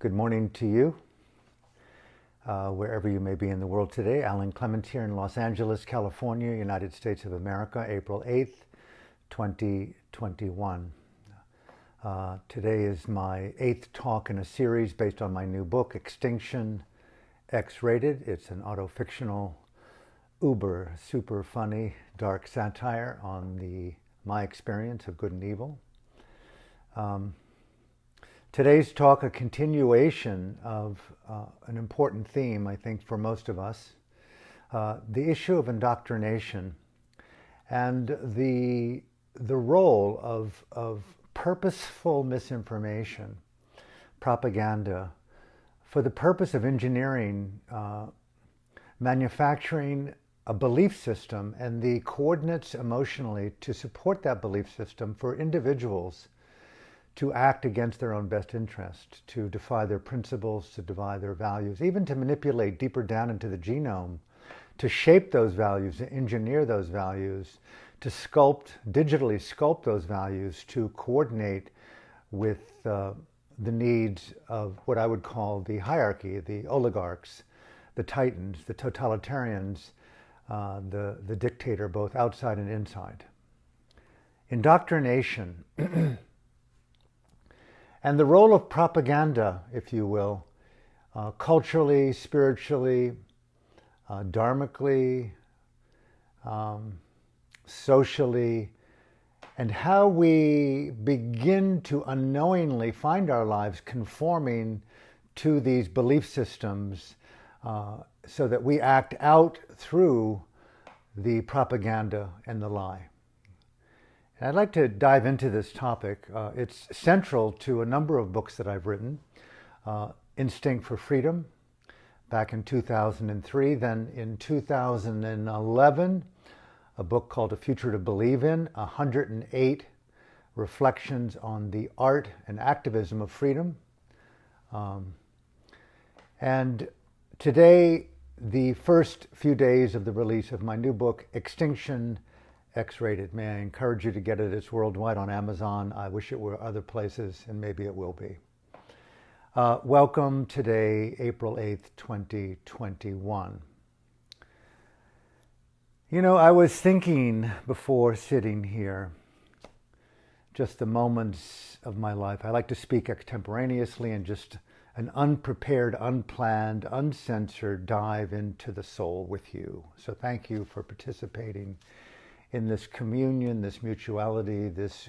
Good morning to you, wherever you may be in the world today. Alan Clements here in Los Angeles, California, United States of America, April 8th, 2021. Today is my 8th talk in a series based on my new book, Extinction, X-rated. It's an auto-fictional, uber, super funny, dark satire on my experience of good and evil. Today's talk, a continuation of an important theme, I think, for most of us, the issue of indoctrination and the role of purposeful misinformation, propaganda, for the purpose of engineering, manufacturing a belief system and the coordinates emotionally to support that belief system for individuals to act against their own best interest, to defy their principles, to defy their values, even to manipulate deeper down into the genome, to shape those values, to engineer those values, to digitally sculpt those values, to coordinate with the needs of what I would call the hierarchy, the oligarchs, the titans, the totalitarians, the dictator, both outside and inside. Indoctrination. And the role of propaganda, if you will, culturally, spiritually, dharmically, socially, and how we begin to unknowingly find our lives conforming to these belief systems so that we act out through the propaganda and the lie. And I'd like to dive into this topic. It's central to a number of books that I've written. Instinct for Freedom, back in 2003. Then in 2011, a book called A Future to Believe in, 108 reflections on the art and activism of freedom. And today, the first few days of the release of my new book, Extinction, X-rated. May I encourage you to get it? It's worldwide on Amazon. I wish it were other places, and maybe it will be. Welcome today, April 8th, 2021. You know, I was thinking before sitting here, just the moments of my life. I like to speak extemporaneously and just an unprepared, unplanned, uncensored dive into the soul with you. So thank you for participating in this communion, this mutuality, this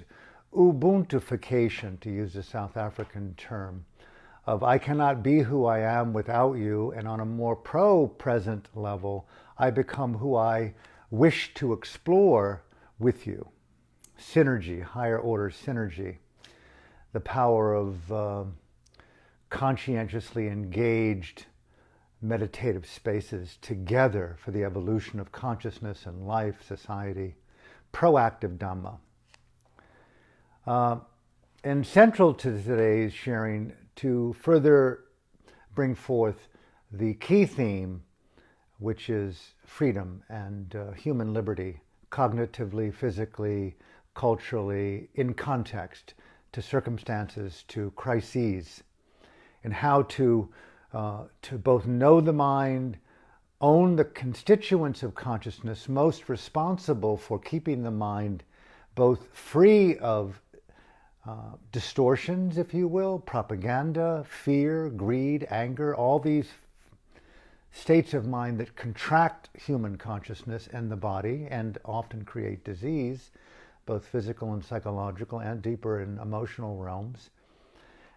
Ubuntufication, to use a South African term, of I cannot be who I am without you, and on a more pro-present level, I become who I wish to explore with you. Synergy, higher order synergy, the power of conscientiously engaged meditative spaces together for the evolution of consciousness and life, society, proactive Dhamma. And central to today's sharing, to further bring forth the key theme, which is freedom and human liberty, cognitively, physically, culturally, in context to circumstances, to crises, and how to both know the mind, own the constituents of consciousness most responsible for keeping the mind both free of distortions, if you will, propaganda, fear, greed, anger, all these states of mind that contract human consciousness and the body and often create disease, both physical and psychological and deeper in emotional realms.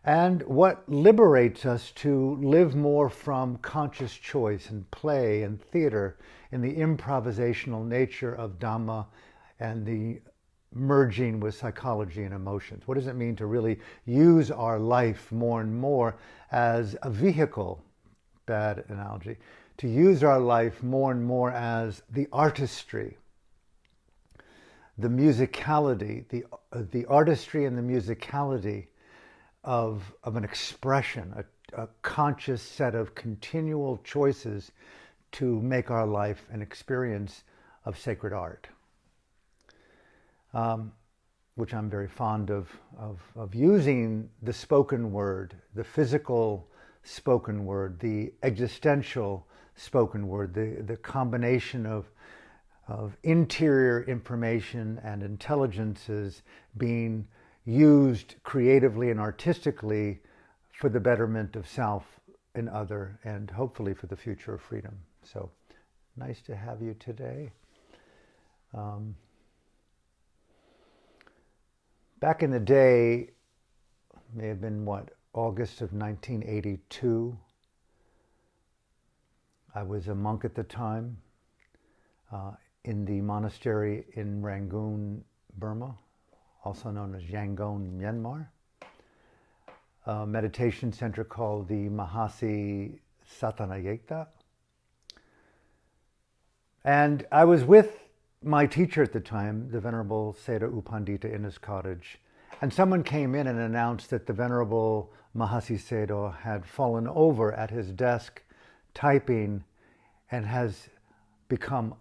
And what liberates us to live more from conscious choice and play and theater in the improvisational nature of Dhamma and the merging with psychology and emotions. What does it mean to really use our life more and more as a vehicle, bad analogy, to use our life more and more as the artistry, the musicality, the artistry and the musicality of an expression, a conscious set of continual choices to make our life an experience of sacred art. which I'm very fond of using the spoken word, the physical spoken word, the existential spoken word, the combination of interior information and intelligences being used creatively and artistically for the betterment of self and other, and hopefully for the future of freedom. So nice to have you today. Back in the day, may have been August of 1982. I was a monk at the time in the monastery in Rangoon, Burma, also known as Yangon, Myanmar. A meditation center called the Mahasi Satanayekta. And I was with my teacher at the time, the Venerable Sayadaw Uphandita, in his cottage. And someone came in and announced that the Venerable Mahasi Sayadaw had fallen over at his desk typing and has become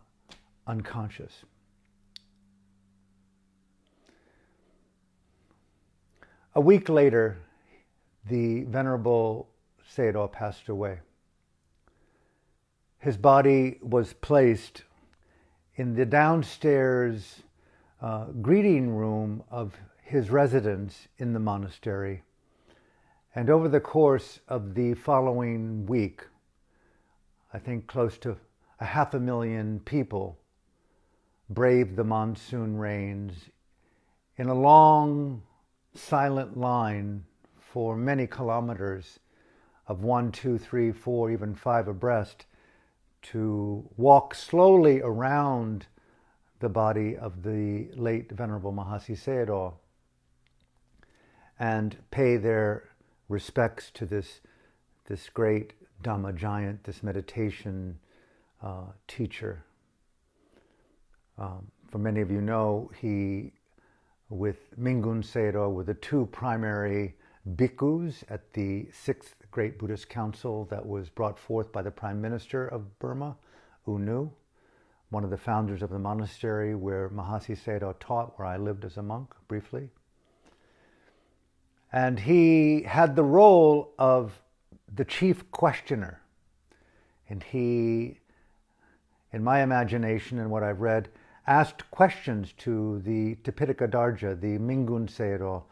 unconscious. A week later, the Venerable Sayadaw passed away. His body was placed in the downstairs greeting room of his residence in the monastery. And over the course of the following week, I think close to 500,000 people braved the monsoon rains in a long, silent line for many kilometers of 1, 2, 3, 4, even 5 abreast, to walk slowly around the body of the late Venerable Mahasi Sayadaw and pay their respects to this great Dhamma giant, this meditation teacher. For many of you know, he, with Mingun Sayadaw, were the two primary bhikkhus at the 6th Great Buddhist Council that was brought forth by the Prime Minister of Burma, U Nu, one of the founders of the monastery where Mahasi Sayadaw taught, where I lived as a monk briefly. And he had the role of the chief questioner. And he, in my imagination and what I've read, asked questions to the Tipitaka Darja, the Mingun Sayadaw,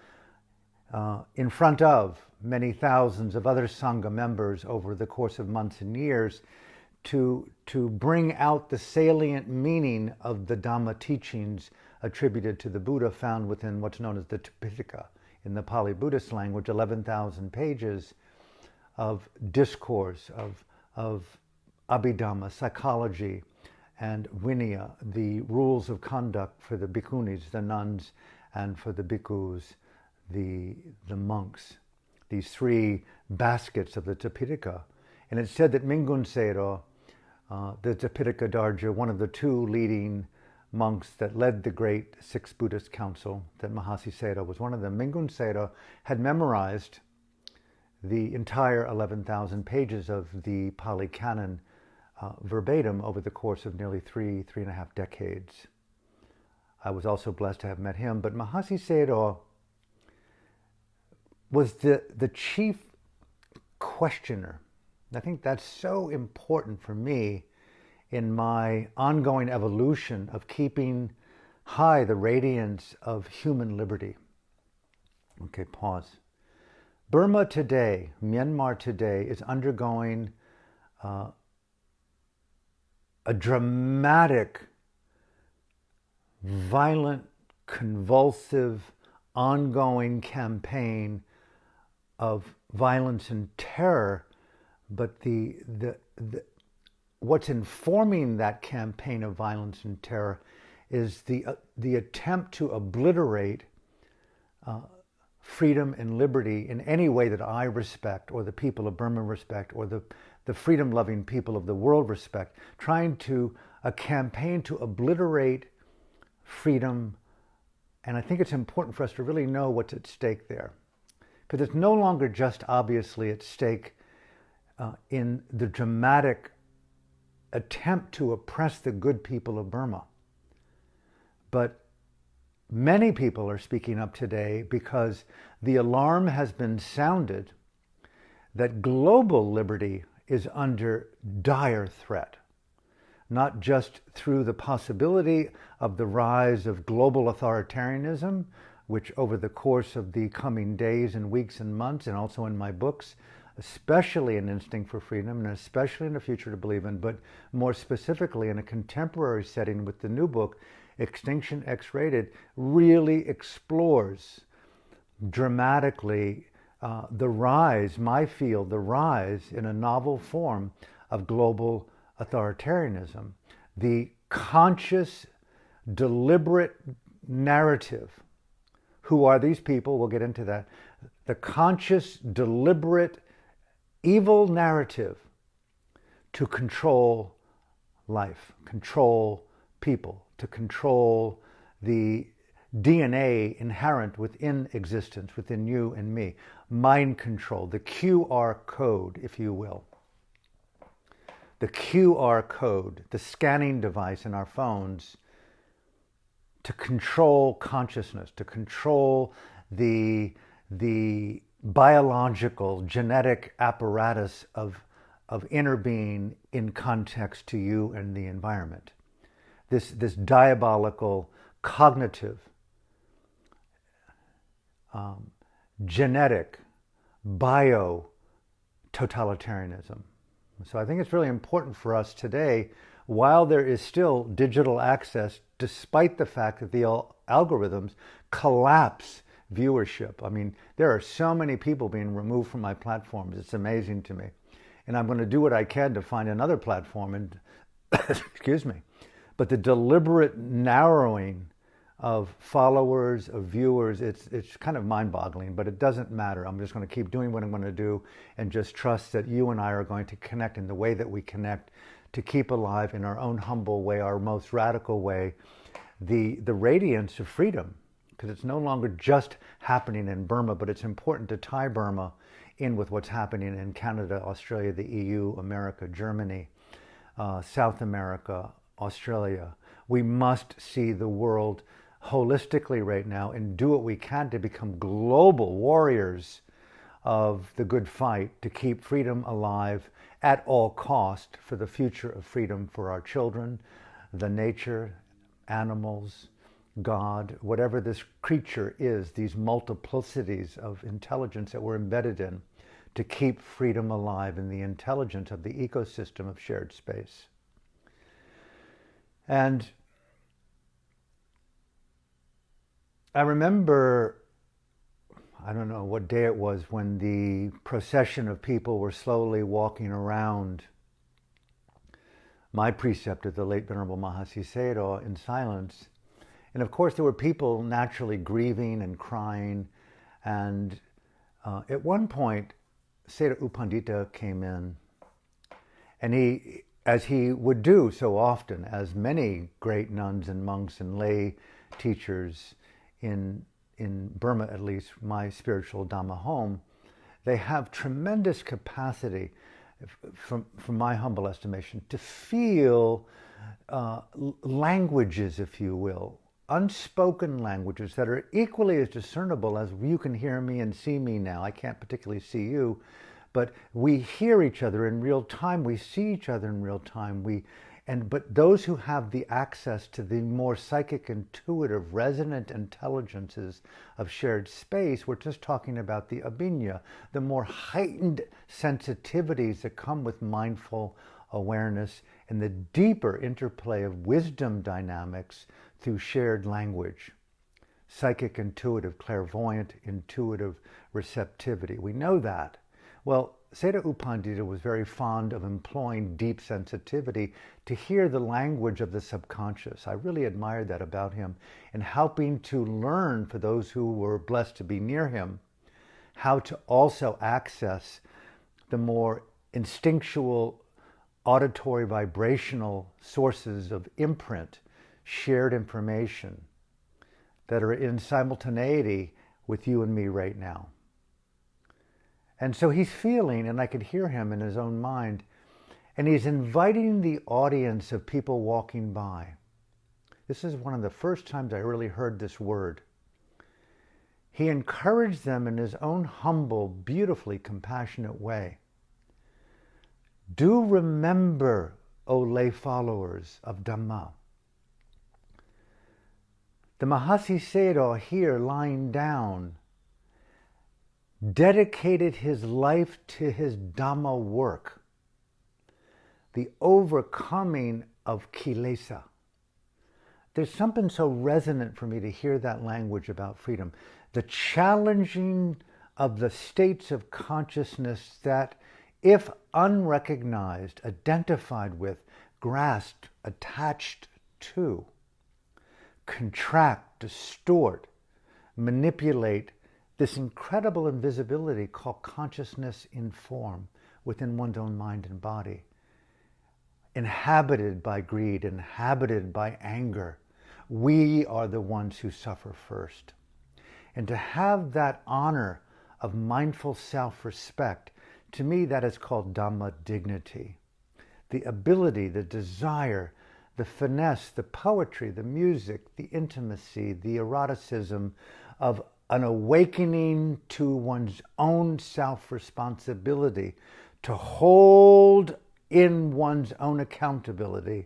in front of many thousands of other Sangha members over the course of months and years, to bring out the salient meaning of the Dhamma teachings attributed to the Buddha, found within what's known as the Tipitaka, in the Pali Buddhist language, 11,000 pages of discourse, of Abhidhamma, psychology, and Vinaya, the rules of conduct for the bhikkhunis, the nuns, and for the bhikkhus, the monks. These three baskets of the Tipitaka. And it's said that Mingun Sayadaw, the Tipitaka Darja, one of the two leading monks that led the great 6th Buddhist Council, that Mahasi Sayadaw was one of them, Mingun Sayadaw had memorized the entire 11,000 pages of the Pali Canon verbatim over the course of nearly three and a half decades. I was also blessed to have met him, but Mahasi Sayadaw was the chief questioner. I think that's so important for me in my ongoing evolution of keeping high the radiance of human liberty. Okay, pause. Burma today, Myanmar today, is undergoing a dramatic, violent, convulsive, ongoing campaign of violence and terror, but what's informing that campaign of violence and terror is the attempt to obliterate freedom and liberty in any way that I respect, or the people of Burma respect, or the freedom-loving people of the world respect, a campaign to obliterate freedom. And I think it's important for us to really know what's at stake there. Because it's no longer just obviously at stake in the dramatic attempt to oppress the good people of Burma, but many people are speaking up today because the alarm has been sounded that global liberty is under dire threat, not just through the possibility of the rise of global authoritarianism, which over the course of the coming days and weeks and months, and also in my books, especially in Instinct for Freedom, and especially in The Future to Believe in, but more specifically in a contemporary setting with the new book, Extinction X-Rated, really explores dramatically the rise, my field, the rise in a novel form of global authoritarianism. The conscious, deliberate narrative. Who are these people? We'll get into that. The conscious, deliberate, evil narrative to control life, control people, to control the DNA inherent within existence, within you and me. Mind control, the QR code, if you will. The QR code, the scanning device in our phones to control consciousness, to control the biological, genetic apparatus of inner being in context to you and the environment. This diabolical, cognitive, genetic, bio-totalitarianism. So I think it's really important for us today, while there is still digital access, despite the fact that the algorithms collapse viewership. I mean, there are so many people being removed from my platforms. It's amazing to me. And I'm going to do what I can to find another platform and, excuse me. But the deliberate narrowing of followers, of viewers, it's kind of mind-boggling, but it doesn't matter. I'm just going to keep doing what I'm going to do and just trust that you and I are going to connect in the way that we connect, to keep alive in our own humble way, our most radical way, the radiance of freedom, because it's no longer just happening in Burma, but it's important to tie Burma in with what's happening in Canada, Australia, the EU, America, Germany, South America, Australia. We must see the world holistically right now and do what we can to become global warriors of the good fight to keep freedom alive at all cost for the future of freedom for our children, the nature, animals, God, whatever this creature is, these multiplicities of intelligence that we're embedded in, to keep freedom alive in the intelligence of the ecosystem of shared space. And I remember, I don't know what day it was, when the procession of people were slowly walking around my preceptor, the late Venerable Mahasi Sayadaw, in silence. And of course, there were people naturally grieving and crying. And at one point, Sayadaw Uphandita came in, and he, as he would do so often, as many great nuns and monks and lay teachers in Burma, at least, my spiritual Dhamma home, they have tremendous capacity, from my humble estimation, to feel languages, if you will, unspoken languages that are equally as discernible as you can hear me and see me now. I can't particularly see you, but we hear each other in real time. We see each other in real time. But those who have the access to the more psychic, intuitive, resonant intelligences of shared space, we're just talking about the abhinya, the more heightened sensitivities that come with mindful awareness and the deeper interplay of wisdom dynamics through shared language. Psychic, intuitive, clairvoyant, intuitive receptivity. We know that. Well, Sayadaw Uphandita was very fond of employing deep sensitivity to hear the language of the subconscious. I really admired that about him, and helping to learn, for those who were blessed to be near him, how to also access the more instinctual, auditory, vibrational sources of imprint, shared information that are in simultaneity with you and me right now. And so he's feeling, and I could hear him in his own mind, and he's inviting the audience of people walking by This is one of the first times I really heard this word. He encouraged them in his own humble, beautifully compassionate way. Do remember, O lay followers of Dhamma. The Mahasi Sayadaw here, lying down, dedicated his life to his Dhamma work, the overcoming of kilesa. There's something so resonant for me to hear that language about freedom. The challenging of the states of consciousness that, if unrecognized, identified with, grasped, attached to, contract, distort, manipulate this incredible invisibility called consciousness in form within one's own mind and body, inhabited by greed, inhabited by anger. We are the ones who suffer first. And to have that honor of mindful self-respect, to me that is called Dhamma dignity. The ability, the desire, the finesse, the poetry, the music, the intimacy, the eroticism of an awakening to one's own self-responsibility, to hold in one's own accountability.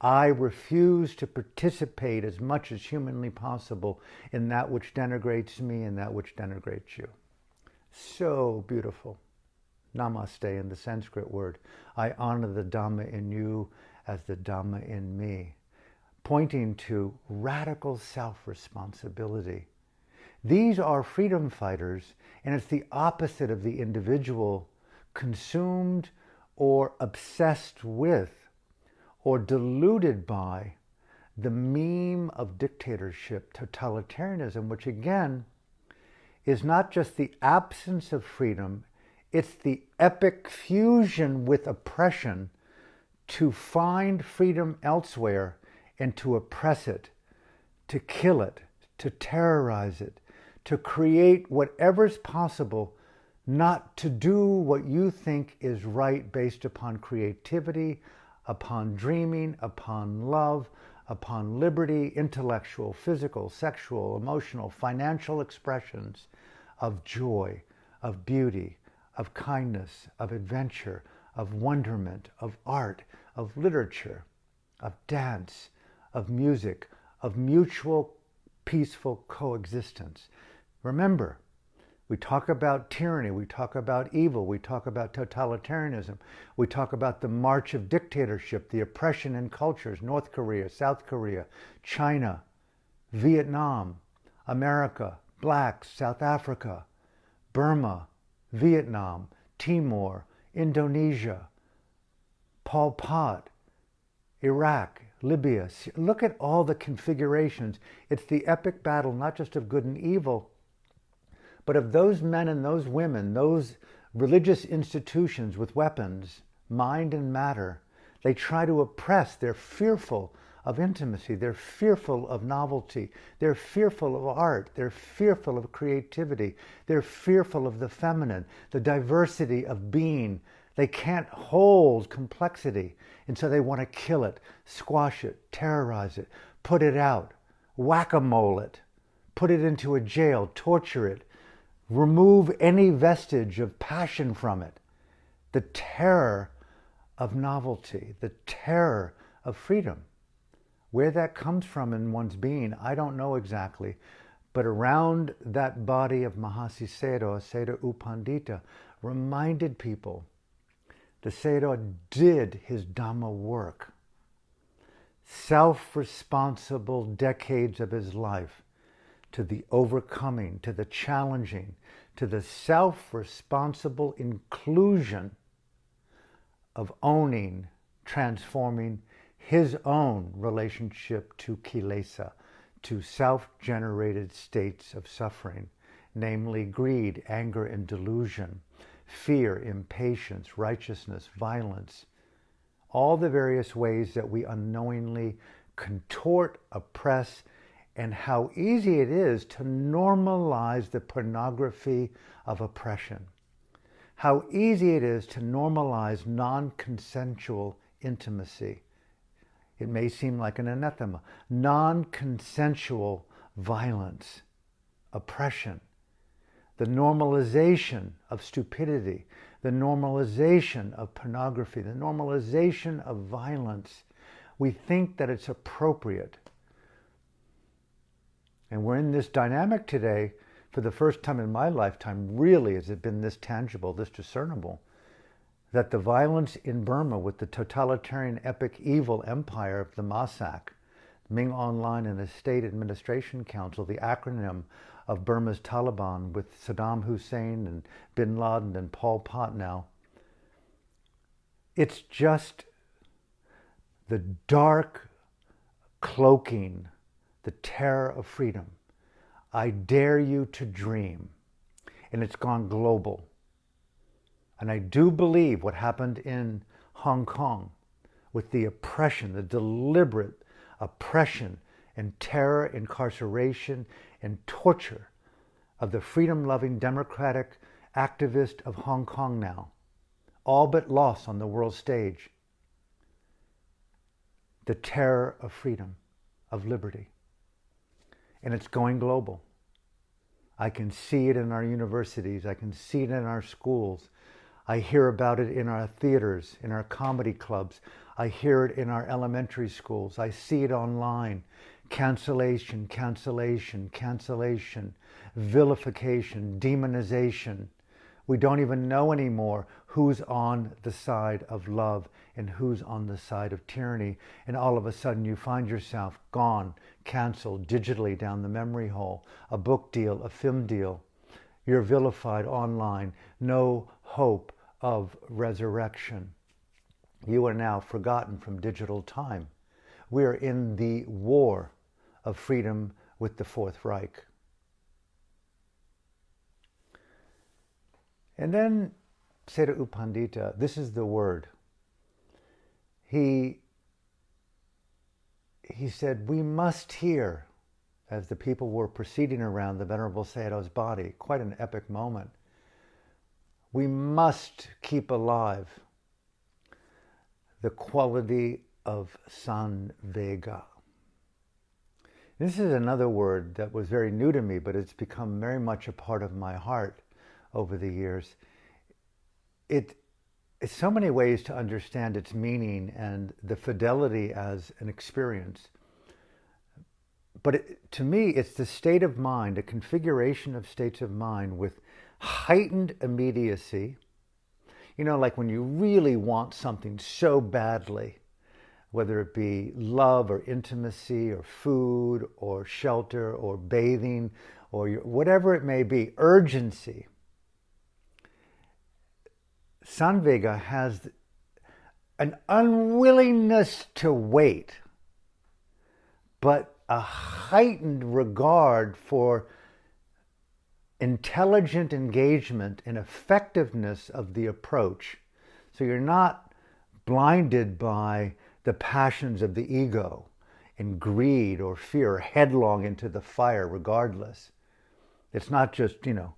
I refuse to participate as much as humanly possible in that which denigrates me and that which denigrates you. So beautiful. Namaste in the Sanskrit word. I honor the Dhamma in you as the Dhamma in me, pointing to radical self-responsibility. These are freedom fighters, and it's the opposite of the individual consumed or obsessed with or deluded by the meme of dictatorship, totalitarianism, which again is not just the absence of freedom, it's the epic fusion with oppression to find freedom elsewhere and to oppress it, to kill it, to terrorize it, to create whatever's possible not to do what you think is right based upon creativity, upon dreaming, upon love, upon liberty, intellectual, physical, sexual, emotional, financial expressions of joy, of beauty, of kindness, of adventure, of wonderment, of art, of literature, of dance, of music, of mutual peaceful coexistence. Remember, we talk about tyranny, we talk about evil, we talk about totalitarianism, we talk about the march of dictatorship, the oppression in cultures, North Korea, South Korea, China, Vietnam, America, blacks, South Africa, Burma, Vietnam, Timor, Indonesia, Pol Pot, Iraq, Libya. Look at all the configurations. It's the epic battle, not just of good and evil, but of those men and those women, those religious institutions with weapons, mind and matter. They try to oppress. They're fearful of intimacy. They're fearful of novelty. They're fearful of art. They're fearful of creativity. They're fearful of the feminine, the diversity of being. They can't hold complexity. And so they want to kill it, squash it, terrorize it, put it out, whack-a-mole it, put it into a jail, torture it, remove any vestige of passion from it. The terror of novelty, the terror of freedom. Where that comes from in one's being, I don't know exactly, but around that body of Mahasi Sayadaw, Sayadaw Uphandita, reminded people the Sayadaw did his Dhamma work. Self-responsible decades of his life, to the overcoming, to the challenging, to the self-responsible inclusion of owning, transforming his own relationship to kilesa, to self-generated states of suffering, namely greed, anger, and delusion, fear, impatience, righteousness, violence, all the various ways that we unknowingly contort, oppress, and how easy it is to normalize the pornography of oppression. How easy it is to normalize non-consensual intimacy. It may seem like an anathema. Non-consensual violence, oppression, the normalization of stupidity, the normalization of pornography, the normalization of violence. We think that it's appropriate. And we're in this dynamic today, for the first time in my lifetime, really has it been this tangible, this discernible, that the violence in Burma with the totalitarian epic evil empire of the Masak, Ming Online and the State Administration Council, the acronym of Burma's Taliban with Saddam Hussein and Bin Laden and Pol Pot now, it's just the dark cloaking, the terror of freedom. I dare you to dream. And it's gone global. And I do believe what happened in Hong Kong with the oppression, the deliberate oppression and terror, incarceration and torture of the freedom-loving democratic activist of Hong Kong now, all but lost on the world stage. The terror of freedom, of liberty. And it's going global. I can see it in our universities. I can see it in our schools. I hear about it in our theaters, in our comedy clubs. I hear it in our elementary schools. I see it online. Cancellation, cancellation, cancellation, vilification, demonization. We don't even know anymore who's on the side of love and who's on the side of tyranny. And all of a sudden you find yourself gone, canceled digitally down the memory hole, a book deal, a film deal. You're vilified online. No hope of resurrection. You are now forgotten from digital time. We are in the war of freedom with the Fourth Reich. And then, said Uphandita, this is the word. He said, we must hear, as the people were proceeding around the Venerable Sayadaw's body, quite an epic moment, we must keep alive the quality of Sanvega. This is another word that was very new to me, but it's become very much a part of my heart over the years. It's so many ways to understand its meaning and the fidelity as an experience. But to me, it's the state of mind, a configuration of states of mind with heightened immediacy. You know, like when you really want something so badly, whether it be love or intimacy or food or shelter or bathing or whatever it may be, urgency. Sanvega has an unwillingness to wait, but a heightened regard for intelligent engagement and effectiveness of the approach. So you're not blinded by the passions of the ego and greed or fear, headlong into the fire regardless. It's not just, at all.